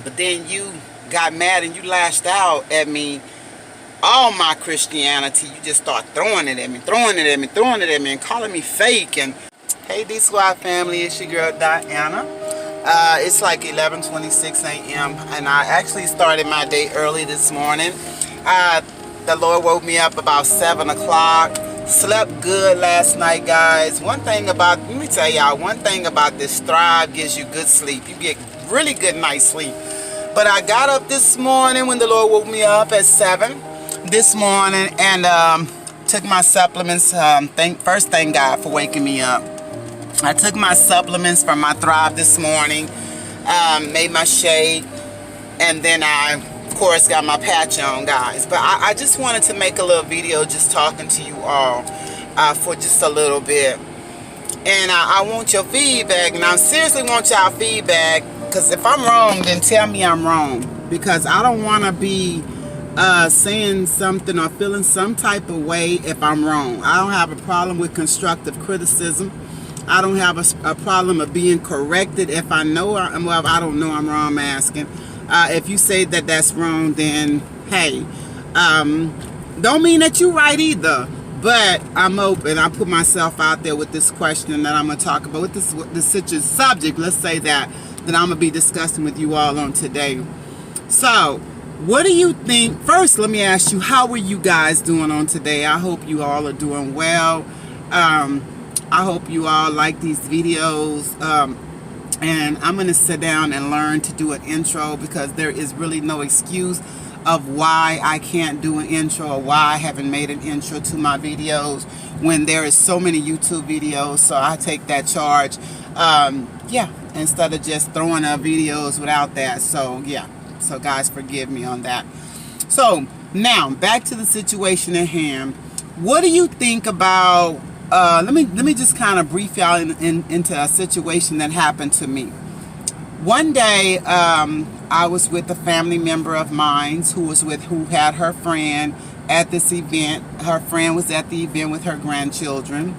But then you got mad and you lashed out at me. All my Christianity, you just start throwing it at me, and calling me fake. And hey, D Squad family, it's your girl Diana. It's like 11:26 a.m. and I actually started my day early this morning. The Lord woke me up about 7 o'clock. Slept good last night, guys. Let me tell y'all, one thing about this Thrive gives you good sleep. You get really good night's sleep. But I got up this morning when the Lord woke me up at 7 this morning and took my supplements. First, thank God for waking me up. I took my supplements from my Thrive this morning, made my shake, and then I, of course, got my patch on, guys. But I just wanted to make a little video just talking to you all for just a little bit. And I want your feedback, and I seriously want y'all feedback, because if I'm wrong, then tell me I'm wrong. Because I don't want to be saying something or feeling some type of way if I'm wrong. I don't have a problem with constructive criticism. I don't have a problem of being corrected if I know I don't know I'm wrong. I'm asking. If you say that that's wrong, then hey, don't mean that you're right either. But I'm open. I put myself out there with this question that I'm gonna talk about, with this subject. Let's say that I'm gonna be discussing with you all on today. So, what do you think? First, let me ask you, how are you guys doing on today? I hope you all are doing well. I hope you all like these videos. And I'm going to sit down and learn to do an intro, because there is really no excuse of why I can't do an intro or why I haven't made an intro to my videos when there is so many YouTube videos. So I take that charge, yeah, instead of just throwing up videos without that. So yeah, so guys, forgive me on that. So now back to the situation at hand. What do you think about let me just kind of brief y'all into a situation that happened to me. One day, I was with a family member of mine who had her friend at this event. Her friend was at the event with her grandchildren,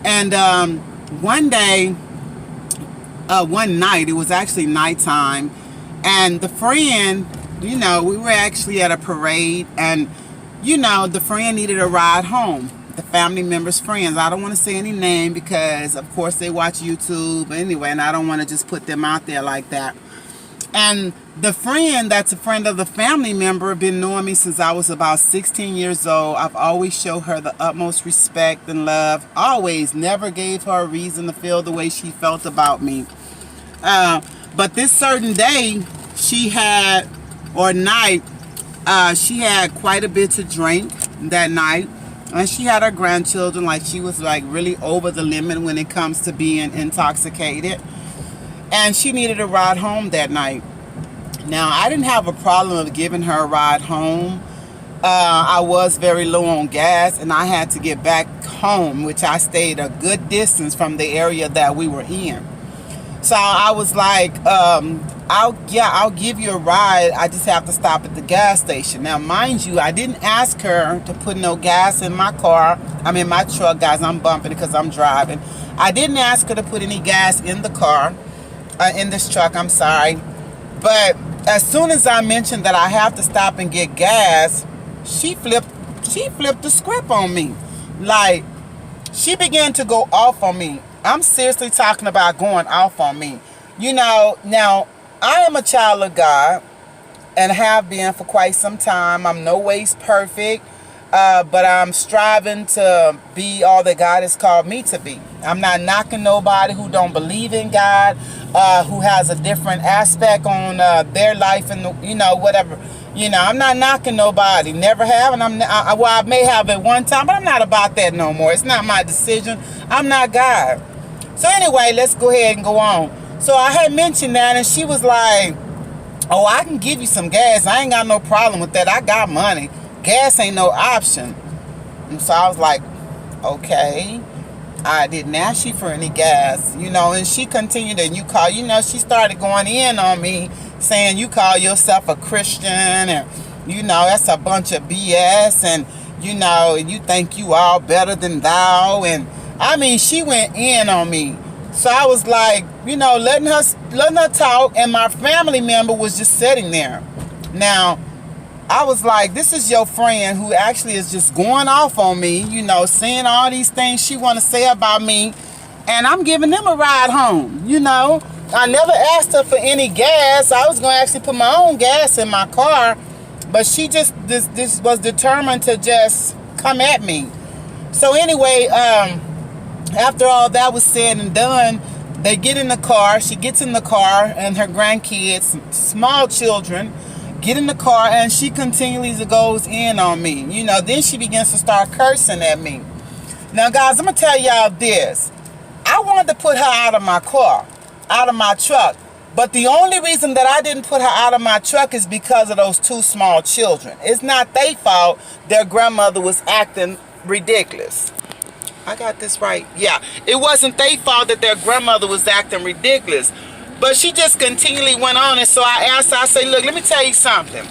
and one night, it was actually nighttime, and the friend, we were actually at a parade, and the friend needed a ride home. The family member's friends. I don't want to say any name because, of course, they watch YouTube anyway, and I don't want to just put them out there like that. And the friend that's a friend of the family member been knowing me since I was about 16 years old. I've always showed her the utmost respect and love. Always, never gave her a reason to feel the way she felt about me. But this certain day, she had quite a bit to drink that night. And she had her grandchildren, like she was like really over the limit when it comes to being intoxicated. And she needed a ride home that night. Now, I didn't have a problem of giving her a ride home. I was very low on gas and I had to get back home, which I stayed a good distance from the area that we were in. So I was like, I'll give you a ride. I just have to stop at the gas station. Now, mind you, I didn't ask her to put no gas in my car. I'm in my truck, guys. I'm bumping because I'm driving. I didn't ask her to put any gas in the car, in this truck, I'm sorry. But as soon as I mentioned that I have to stop and get gas, she flipped the script on me. Like, she began to go off on me. I'm seriously talking about going off on me. Now, I am a child of God and have been for quite some time. I'm no ways perfect, but I'm striving to be all that God has called me to be. I'm not knocking nobody who don't believe in God, who has a different aspect on their life and, whatever. I'm not knocking nobody. Never have, and I may have at one time, but I'm not about that no more. It's not my decision. I'm not God. So anyway, let's go ahead and go on. So I had mentioned that, and she was like, oh, I can give you some gas. I ain't got no problem with that. I got money. Gas ain't no option. And so I was like, okay. I didn't ask you for any gas, and she continued, and she started going in on me, saying you call yourself a Christian, and, that's a bunch of BS, and, and you think you all better than thou, and, I mean, she went in on me. So I was like, letting her talk, and my family member was just sitting there. Now, I was like, this is your friend who actually is just going off on me, saying all these things she want to say about me, and I'm giving them a ride home, I never asked her for any gas. I was going to actually put my own gas in my car, but she just this was determined to just come at me. So anyway, after all that was said and done, they get in the car. She gets in the car, and her grandkids, small children, get in the car, and she continually goes in on me. Then she begins to start cursing at me. Now, guys, I'm going to tell y'all this. I wanted to put her out of my car, out of my truck. But the only reason that I didn't put her out of my truck is because of those two small children. It's not their fault their grandmother was acting ridiculous. I got this right. Yeah, it wasn't their fault that their grandmother was acting ridiculous. But she just continually went on, and so I asked her, I said, look, let me tell you something.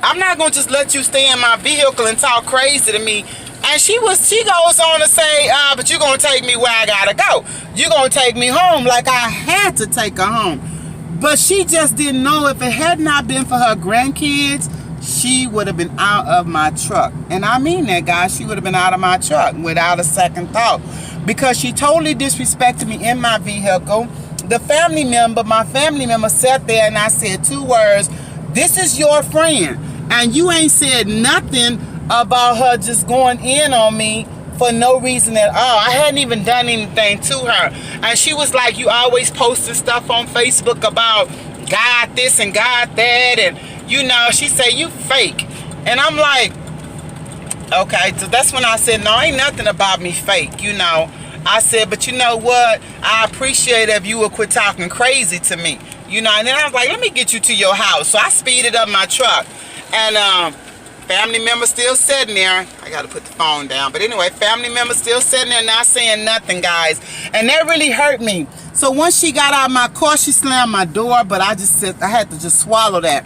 I'm not going to just let you stay in my vehicle and talk crazy to me. And she goes on to say, but you're going to take me where I got to go. You're going to take me home, like I had to take her home. But she just didn't know, if it had not been for her grandkids, she would have been out of my truck. And I mean that, guys. She would have been out of my truck without a second thought. Because she totally disrespected me in my vehicle. My family member sat there, and I said 2 words, this is your friend. And you ain't said nothing about her just going in on me for no reason at all. I hadn't even done anything to her. And she was like, you always posting stuff on Facebook about God this and God that. And, she said, you fake. And I'm like, okay. So that's when I said, no, ain't nothing about me fake, I said, but you know what? I appreciate if you would quit talking crazy to me. And then I was like, let me get you to your house. So I speeded up my truck. And family member still sitting there. I got to put the phone down. But anyway, family member still sitting there, not saying nothing, guys. And that really hurt me. So once she got out of my car, she slammed my door. But I had to just swallow that.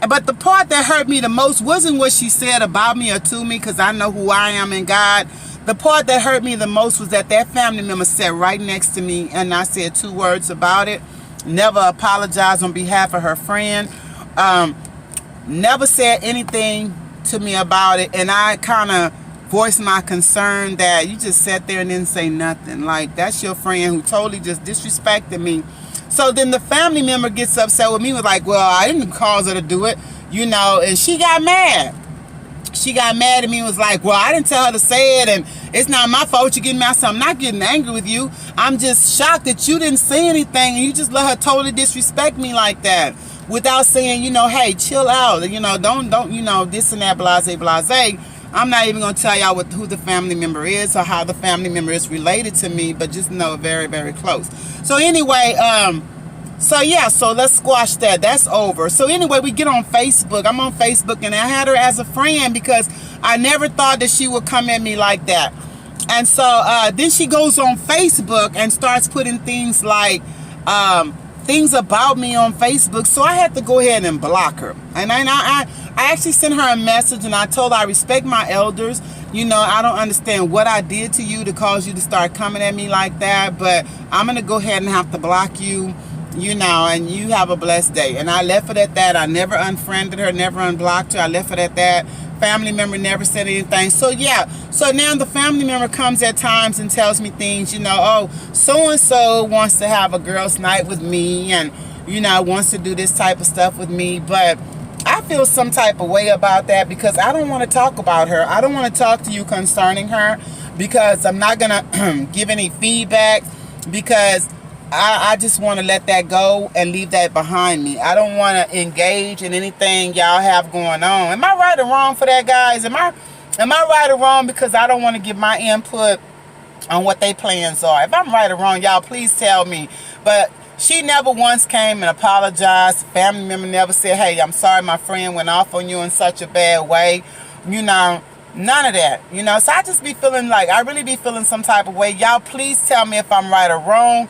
But the part that hurt me the most wasn't what she said about me or to me, because I know who I am in God. The part that hurt me the most was that family member sat right next to me, and I said 2 words about it. Never apologized on behalf of her friend. Never said anything to me about it, and I kind of voiced my concern that you just sat there and didn't say nothing. Like, that's your friend who totally just disrespected me. So then the family member gets upset with me, was like, well, I didn't cause her to do it, and she got mad. She got mad at me and was like, well, I didn't tell her to say it, and it's not my fault you're getting mad. So I'm not getting angry with you. I'm just shocked that you didn't say anything, and you just let her totally disrespect me like that without saying, hey, chill out, don't, this and that, blase, blase. I'm not even going to tell y'all who the family member is or how the family member is related to me, but just know very, very close. So anyway, so let's squash that. That's over. So anyway, we get on Facebook. I'm on Facebook, and I had her as a friend because I never thought that she would come at me like that. And so then she goes on Facebook and starts putting things like things about me on Facebook. So I had to go ahead and block her. And I actually sent her a message, and I told her I respect my elders. I don't understand what I did to you to cause you to start coming at me like that, but I'm going to go ahead and have to block you. And you have a blessed day. And I left it at that. I never unfriended her, never unblocked her. I left it at that. Family member never said anything. So yeah, so now the family member comes at times and tells me things, oh, so-and-so wants to have a girl's night with me, and, wants to do this type of stuff with me. But I feel some type of way about that, because I don't want to talk about her. I don't want to talk to you concerning her, because I'm not going to give any feedback, because I just want to let that go and leave that behind me. I don't want to engage in anything y'all have going on. Am I right or wrong for that, guys? Am I right or wrong? Because I don't want to give my input on what their plans are. If I'm right or wrong, y'all please tell me. But she never once came and apologized. Family member never said, hey, I'm sorry my friend went off on you in such a bad way. None of that. So I just be feeling like, I really be feeling some type of way. Y'all please tell me if I'm right or wrong.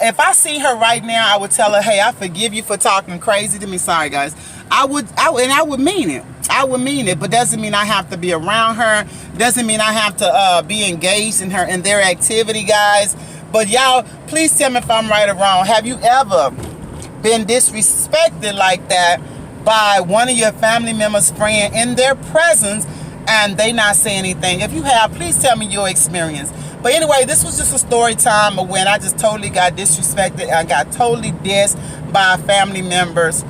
If I see her right now, I would tell her, hey, I forgive you for talking crazy to me. Sorry, guys. I would mean it. I would mean it, but doesn't mean I have to be around her. Doesn't mean I have to be engaged in their activity, guys. But y'all, please tell me if I'm right or wrong. Have you ever been disrespected like that by one of your family members' friend in their presence and they not say anything? If you have, please tell me your experience. But anyway, this was just a story time of when I just totally got disrespected. I got totally dissed by a family member's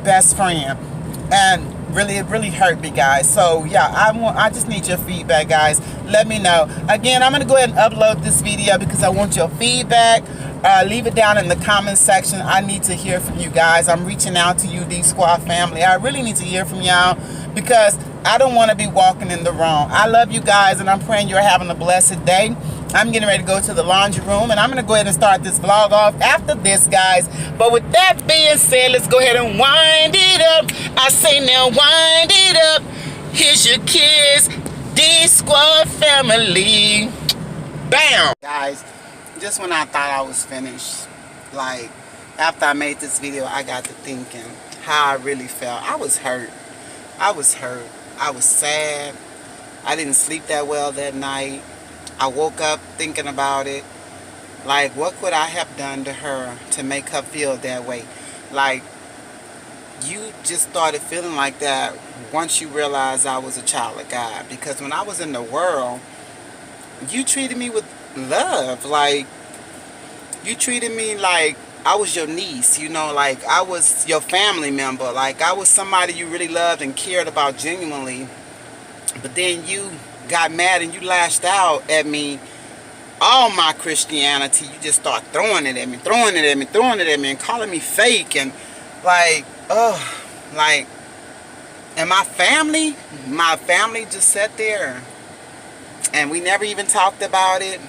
best friend. And really, it really hurt me, guys. So yeah, I just need your feedback, guys. Let me know. Again, I'm gonna go ahead and upload this video because I want your feedback. Leave it down in the comment section. I need to hear from you guys. I'm reaching out to you, D Squad family. I really need to hear from y'all because I don't want to be walking in the wrong. I love you guys, and I'm praying you're having a blessed day. I'm getting ready to go to the laundry room, and I'm going to go ahead and start this vlog off after this, guys. But with that being said, let's go ahead and wind it up. I say now wind it up. Here's your kids, D Squad family. Bam! Guys, just when I thought I was finished, like, after I made this video, I got to thinking how I really felt. I was hurt. I was hurt. I was sad. I didn't sleep that well that night. I woke up thinking about it. Like, what could I have done to her to make her feel that way? Like, you just started feeling like that once you realized I was a child of God. Because when I was in the world, you treated me with love. Like, you treated me like I was your niece, you know, like I was your family member. Like, I was somebody you really loved and cared about genuinely. But then you got mad and you lashed out at me, all my Christianity. You just start throwing it at me, throwing it at me, throwing it at me, and calling me fake. And like, like, and my family just sat there and we never even talked about it.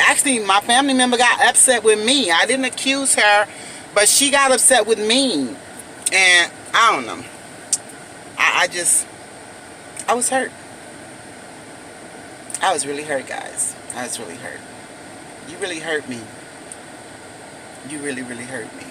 Actually, my family member got upset with me. I didn't accuse her, but she got upset with me. And I don't know, I was hurt. I was really hurt, guys. I was really hurt. You really hurt me. You really, really hurt me.